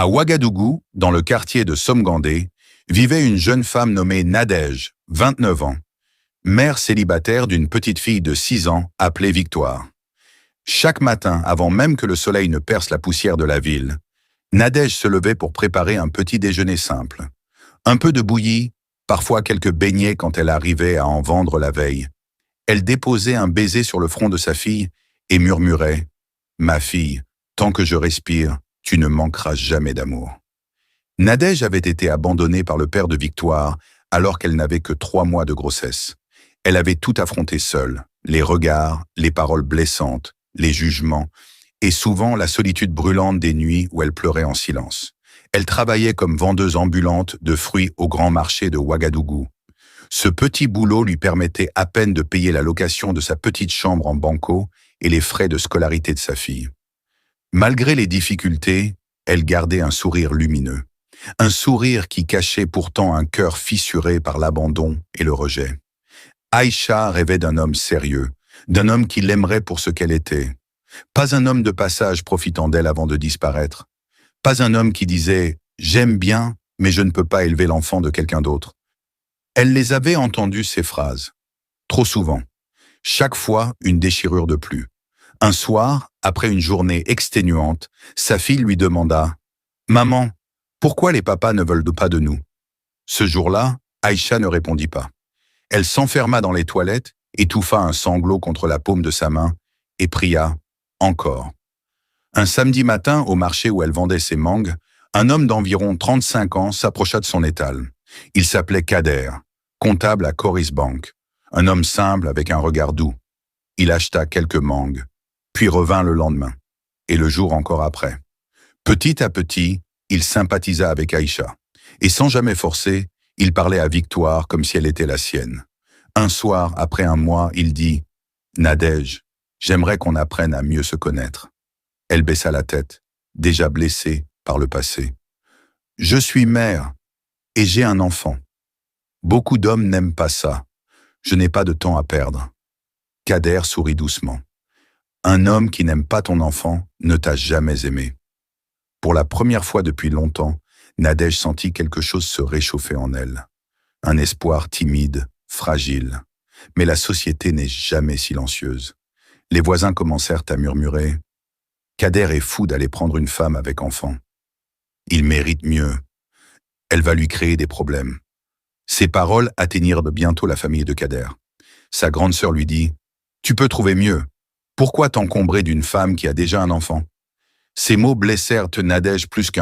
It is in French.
À Ouagadougou, dans le quartier de Somgandé, vivait une jeune femme nommée Nadège, 29 ans, mère célibataire d'une petite fille de 6 ans appelée Victoire. Chaque matin, avant même que le soleil ne perce la poussière de la ville, Nadège se levait pour préparer un petit déjeuner simple. Un peu de bouillie, parfois quelques beignets quand elle arrivait à en vendre la veille. Elle déposait un baiser sur le front de sa fille et murmurait « Ma fille, tant que je respire, tu ne manqueras jamais d'amour. » Nadège avait été abandonnée par le père de Victoire alors qu'elle n'avait que 3 mois de grossesse. Elle avait tout affronté seule, les regards, les paroles blessantes, les jugements, et souvent la solitude brûlante des nuits où elle pleurait en silence. Elle travaillait comme vendeuse ambulante de fruits au grand marché de Ouagadougou. Ce petit boulot lui permettait à peine de payer la location de sa petite chambre en banco et les frais de scolarité de sa fille. Malgré les difficultés, elle gardait un sourire lumineux. Un sourire qui cachait pourtant un cœur fissuré par l'abandon et le rejet. Aïcha rêvait d'un homme sérieux, d'un homme qui l'aimerait pour ce qu'elle était. Pas un homme de passage profitant d'elle avant de disparaître. Pas un homme qui disait « J'aime bien, mais je ne peux pas élever l'enfant de quelqu'un d'autre ». Elle les avait entendues, ces phrases. Trop souvent. Chaque fois, une déchirure de plus. Un soir, après une journée exténuante, sa fille lui demanda « Maman, pourquoi les papas ne veulent pas de nous ?» Ce jour-là, Aïcha ne répondit pas. Elle s'enferma dans les toilettes, étouffa un sanglot contre la paume de sa main et pria « Encore ». Un samedi matin, au marché où elle vendait ses mangues, un homme d'environ 35 ans s'approcha de son étal. Il s'appelait Kader, comptable à Coris Bank, un homme simple avec un regard doux. Il acheta quelques mangues, puis revint le lendemain, et le jour encore après. Petit à petit, il sympathisa avec Aïcha, et sans jamais forcer, il parlait à Victoire comme si elle était la sienne. Un soir, après un mois, il dit « Nadège, j'aimerais qu'on apprenne à mieux se connaître. » Elle baissa la tête, déjà blessée par le passé. « Je suis mère, et j'ai un enfant. Beaucoup d'hommes n'aiment pas ça. Je n'ai pas de temps à perdre. » Kader sourit doucement. « Un homme qui n'aime pas ton enfant ne t'a jamais aimé. » Pour la première fois depuis longtemps, Nadège sentit quelque chose se réchauffer en elle. Un espoir timide, fragile. Mais la société n'est jamais silencieuse. Les voisins commencèrent à murmurer « Kader est fou d'aller prendre une femme avec enfant. Il mérite mieux. Elle va lui créer des problèmes. » Ces paroles atteignirent bientôt la famille de Kader. Sa grande sœur lui dit « Tu peux trouver mieux. Pourquoi t'encombrer d'une femme qui a déjà un enfant ?» Ces mots blessèrent Nadège plus qu'un